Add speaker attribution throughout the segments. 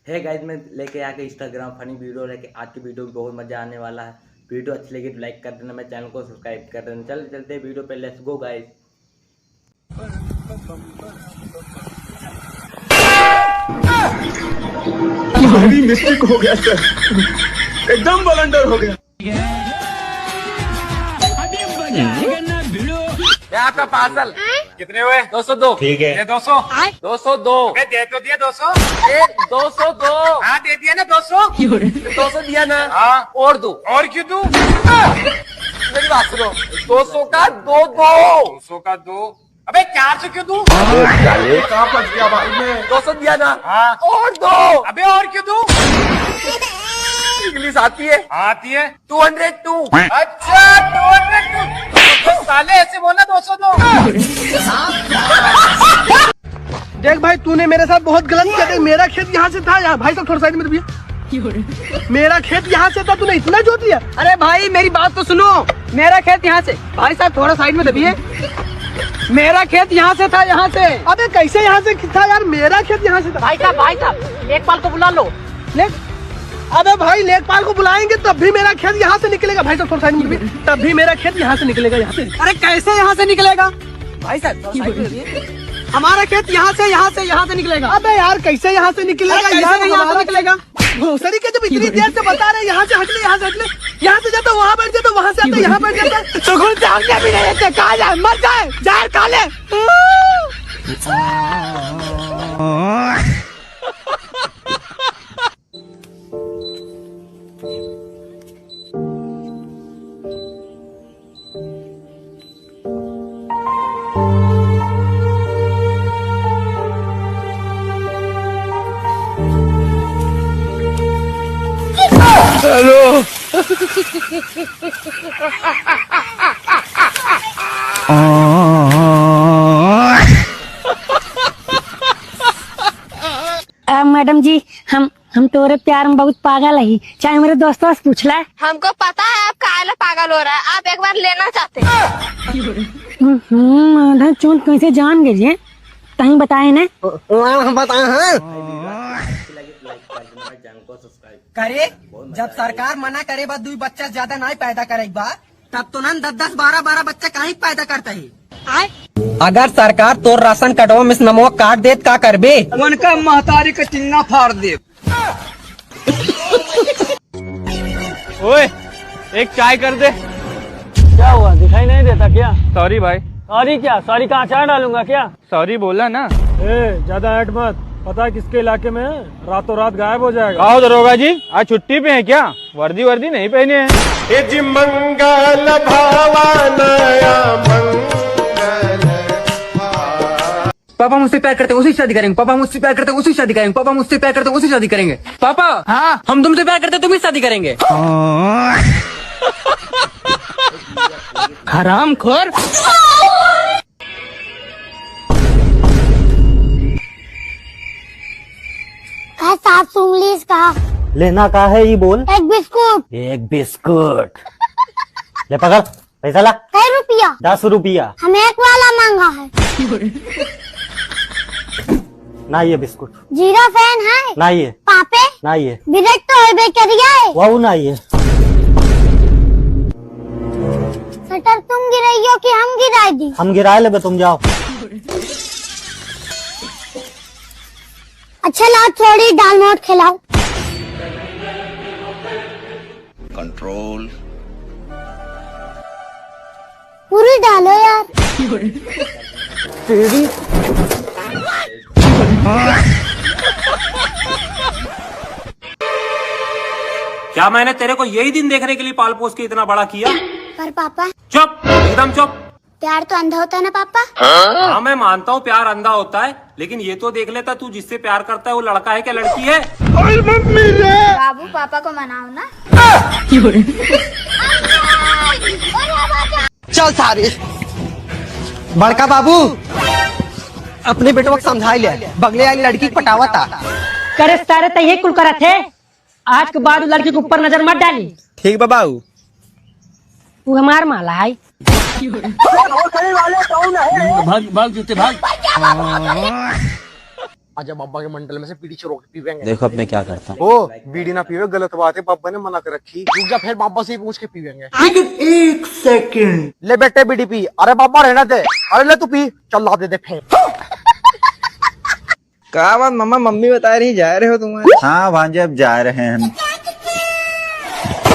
Speaker 1: है गाइस, मैं लेके आके इंस्टाग्राम फनी वीडियो लेके आज की वीडियो में बहुत मजा आने वाला है। वीडियो अच्छी लगी तो लाइक कर देना, मैं चैनल को सब्सक्राइब कर देना। चलते वीडियो पे, लेट्स गो गाइस।
Speaker 2: मिस्टेक हो गया सर, एकदम ब्लंडर हो गया।
Speaker 3: आपका पार्सल कितने हुए? 202।
Speaker 2: ठीक है,
Speaker 3: 200 202 दे तो दिया 200 202। हाँ दे दिया ना 200 200 दिया ना। हाँ और दो, और क्यों दूं? मेरी बात सुनो, 200 का 200 का 2। अबे 400 क्यों दूं?
Speaker 2: कहाँ फंस गया भाई मैं।
Speaker 3: 200 दिया ना। हाँ और दो। अबे और क्यों दूं? इंग्लिश आती है? आती है। 202। अच्छा 202। तो साले ऐसे बोलना 202।
Speaker 4: देख भाई, तूने मेरे साथ बहुत गलत किया। देख, मेरा खेत यहाँ से था। यार भाई साहब थोड़ा साइड में भैया, मेरा खेत यहाँ से था, तूने इतना जोत लिया।
Speaker 5: अरे भाई मेरी बात तो सुनो, मेरा खेत यहाँ से। भाई साहब थोड़ा साइड में दबिए। मेरा खेत यहाँ से था, यहाँ से।
Speaker 4: अबे कैसे यहाँ से था यार? मेरा खेत यहाँ से था।
Speaker 5: भाई साहब लेखपाल को बुला लो।
Speaker 4: अबे भाई, लेखपाल को बुलाएंगे तब भी मेरा खेत यहाँ से निकलेगा। भाई साहब थोड़ा साइड में दबिए, तब भी मेरा खेत यहाँ से निकलेगा। यहाँ से
Speaker 5: अरे कैसे यहाँ से निकलेगा? भाई साहब हमारा खेत यहाँ से निकलेगा।
Speaker 4: अबे यार कैसे यहाँ से निकलेगा?
Speaker 5: यहाँ से निकलेगा।
Speaker 4: घोसरी के जब इतनी देर से बता रहे यहाँ से हटले, यहाँ से हटले, यहाँ से जाता वहाँ बैठ जाता, वहाँ से आता यहाँ बैठ जाता।
Speaker 5: तो खुद जागने भी नहीं देते। कहा जाए, मर जाए, जहर खा ले।
Speaker 2: हेलो
Speaker 6: मैडम जी, हम तोरे प्यार में बहुत पागल है। चाहे मेरे दोस्तों से पूछ ले।
Speaker 7: हमको पता है आप काहे पागल हो रहा है। आप एक बार लेना चाहते हैं।
Speaker 6: आधा चोट कैसे जान गए? कहीं बताए ना?
Speaker 5: बताए हैं।
Speaker 1: अच्छी लगी तो लाइक कर देना, मैं चैनल को सब्सक्राइब
Speaker 5: करे जब सरकार मना करे बा 2 बच्चा ज्यादा नहीं पैदा करे बा, तब तो ना 10-10 12-12 बच्चा कहीं पैदा करता है। अगर सरकार तोर राशन कार्डवा में से नमवा काट देत का करबे? उनका महतारी का चिन्ना फाड़ दे।
Speaker 3: ओए एक चाय कर दे।
Speaker 8: क्या हुआ, दिखाई नहीं देता क्या?
Speaker 3: सॉरी भाई।
Speaker 8: सॉरी क्या? सॉरी का अचार डालूंगा क्या?
Speaker 3: सॉरी बोला ना।
Speaker 8: ज्यादा ऐड मत। पता है किसके इलाके में है? रातों रात गायब हो जाएगा।
Speaker 3: आओ दरोगा जी, आज छुट्टी पे है क्या? वर्दी नहीं पहने हैं।
Speaker 2: जी मंगल भवानया मंगल।
Speaker 5: पापा मुझसे प्यार करते हैं, उसी से शादी करेंगे। पापा मुझसे प्यार करते हैं, उसी से शादी करेंगे। पापा मुझसे प्यार करते हैं, उसी से शादी करेंगे। पापा हाँ, हम तुमसे प्यार करते हैं, तुम ही शादी करेंगे।
Speaker 4: हरामखोर।
Speaker 7: सात सौ उंगली का
Speaker 1: लेना का है ये बोल।
Speaker 7: एक बिस्कुट।
Speaker 1: एक बिस्कुट ले, पकड़ पैसा ला।
Speaker 7: 10 रुपया।
Speaker 1: 10 रुपया
Speaker 7: हमें एक वाला मांगा है।
Speaker 1: ना ये बिस्कुट,
Speaker 7: जीरा फैन है
Speaker 1: ना ये,
Speaker 7: पापे
Speaker 1: ना ये,
Speaker 7: ब्रेक तो है करिया है।
Speaker 1: वो ना ये।
Speaker 7: शटर तुम गिराई हो कि हम गिराई दी?
Speaker 1: हम गिरा ले, तुम जाओ।
Speaker 7: अच्छा लाओ, थोड़ी दाल नोट खिलाओ।
Speaker 2: कंट्रोल।
Speaker 7: पूरी डालो यार।
Speaker 3: क्या मैंने तेरे को यही दिन देखने के लिए पाल पोस के इतना बड़ा किया?
Speaker 7: पर पापा
Speaker 3: चुप, एकदम चुप।
Speaker 7: प्यार तो अंधा होता है ना पापा?
Speaker 3: हाँ मैं मानता हूँ प्यार अंधा होता है, लेकिन ये तो देख लेता तू जिससे प्यार करता है वो लड़का है क्या लड़की है?
Speaker 7: बाबू पापा को मनाओ ना।
Speaker 5: चल सारे बड़का बाबू अपने बेटो को समझाई ले, बगले वाली लड़की को पटावा था।
Speaker 6: करे सारे तो यही कुल करा थे। आज के बाद लड़की के ऊपर नजर मत डाली।
Speaker 5: ठीक बा बाबू।
Speaker 6: तू हमार माला है।
Speaker 8: भाग भाग जूते भाग।
Speaker 4: आजा बाबा के मंडल में से बीड़ी चुरा के पीवेंगे।
Speaker 1: देखो अब मैं क्या करता हूँ।
Speaker 4: ओ बीड़ी ना पीवे, गलत बात है, बाबा ने मना कर रखी। रुक जा, फिर बाबा से ही पूछ के पीवेंगे। लेकिन 1 सेकंड, ले बेटे बीड़ी पी। अरे बाबा रहना दे, अरे ले तू पी, चल ला दे फिर।
Speaker 5: क्या बात मामा, मम्मी बता रही जा रहे हो तुम्हारे?
Speaker 9: हाँ भांजे अब जा रहे हैं।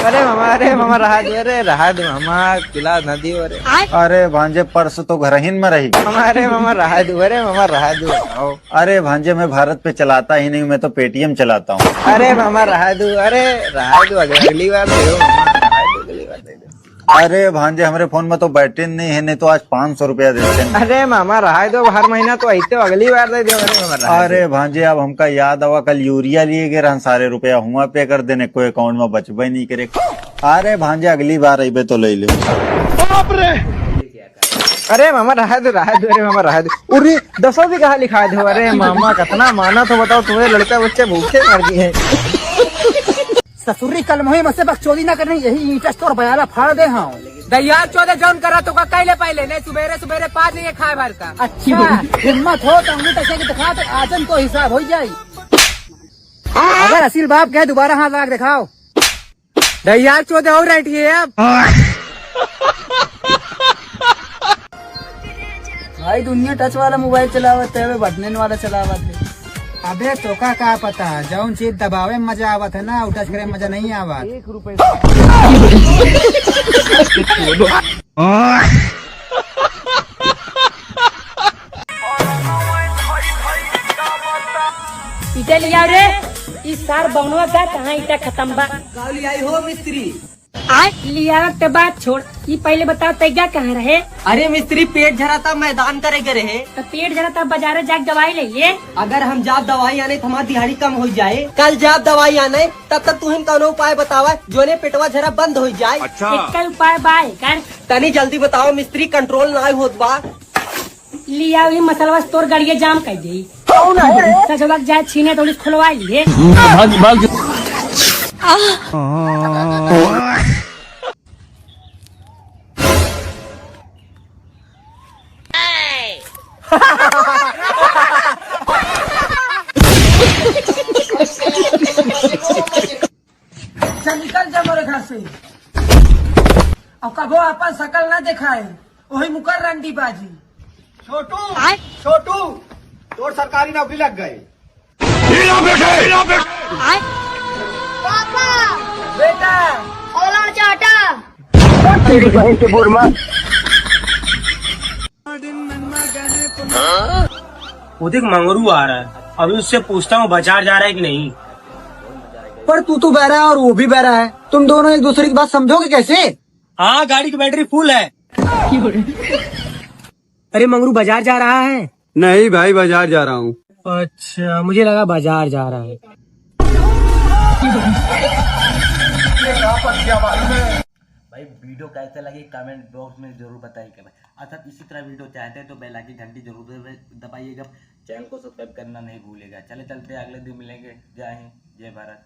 Speaker 5: अरे मामा रहा दे मामा, पिला नदी।
Speaker 9: अरे भांजे परस तो घर ही में रही।
Speaker 5: मामा रहा दो।
Speaker 9: अरे भांजे मैं भारत पे चलाता ही नहीं, मैं तो पेटीएम चलाता हूँ।
Speaker 5: अरे मामा रहा दो, अगली बार दे दो अगली बार दे दो।
Speaker 9: अरे भांजे हमारे फोन में तो बैटरी नहीं है, नहीं तो आज 500 रुपया देते हैं।
Speaker 5: अरे मामा रहा दो, हर महीना तो ऐसे अगली बार दे दो।
Speaker 9: अरे भांजे अब हमका याद आवा, कल यूरिया लिए गए रहन, सारे रुपया हुआ पे कर देने, कोई अकाउंट में बचबे नहीं करे। अरे भांजे अगली बार अबे तो ले लो।
Speaker 5: अरे मामा रहा दो, अरे मामा रहा दो। अरे 10 भी कहा लिखा दो। अरे मामा कितना माना तो बताओ, तुम्हारे लड़का बच्चे भूखे मर गए।
Speaker 4: ससुरी कल मोही मसे बकचोदी ना करनी, यही ईंटा स्टोर बयाला फाड़ दे। हाँ
Speaker 5: दयार 14 जौन करा तो कहले पहले नहीं, सुबेरे 5 नहीं खाए भर का।
Speaker 4: अच्छा हिम्मत हो तो अंगूठा से दिखा, तो आजन तो हिसाब हो जाए। अगर असील बाप कहे दोबारा हाथ लगा के दिखाओ।
Speaker 5: दयार 14 और राइट है अब।
Speaker 4: भाई दुनिया टच वाला मोबाइल चलावत है, बटन वाला चलावत है। अबे तो का पता, जौन चीज दबावे में मजा आवत है ना, टच करे में मजा नहीं आवत। 1 रुपए
Speaker 6: ईटा लिया रे, इस सार बनवा का कहाँ ईटा खत्म बा।
Speaker 5: गाली आई हो मिस्त्री।
Speaker 6: लिया के बात छोड़, ये पहले बताओ तैया कहाँ रहे?
Speaker 5: अरे मिस्त्री पेट झराता मैदान करे के रहे।
Speaker 6: तो पेट जरा तब बाजार जाके दवाई ले।
Speaker 5: अगर हम जाब दवाई आने तो हमारी दिहाड़ी कम हो जाए। कल जाब दवाई आने तब तक तुम कौन उपाय बतावा जो ने पेटवा झरा बंद हो जाए।
Speaker 6: एक उपाय बाय कर,
Speaker 5: तनी जल्दी बताओ मिस्त्री, कंट्रोल ना होत बा।
Speaker 6: लिया हुई मसलवा तोर गाड़िया जाम कर दी। सच वक्त जाए छीने तो खुलवा लिए।
Speaker 4: निकल जा मेरे घर से, और कबो अपन शकल ना दिखाए, वही मुकर रंडी बाजी। छोटू तोर सरकारी नौकरी लग गए।
Speaker 7: पापा
Speaker 4: बेटा
Speaker 7: ओला चाटा।
Speaker 8: वो देख मंगरू आ रहा है, अभी उससे पूछता हूँ बाजार जा रहा है कि नहीं।
Speaker 4: पर तू तो बहरा है और वो भी बहरा है, तुम दोनों एक दूसरे की बात समझोगे कैसे?
Speaker 8: हाँ गाड़ी की बैटरी फुल है।
Speaker 5: अरे मंगरू बाजार जा रहा है?
Speaker 2: नहीं भाई बाजार जा रहा हूँ।
Speaker 5: अच्छा मुझे लगा बाजार जा रहा है।
Speaker 1: भाई वीडियो कैसे लगी कमेंट बॉक्स में जरूर बताइएगा भाई। अच्छा इसी तरह वीडियो चाहते हैं तो बेल आइकन घंटी जरूर दबाइएगा, चैनल को सब्सक्राइब करना नहीं भूलेगा। चले चलते अगले दिन मिलेंगे। जय हिंद, जय भारत।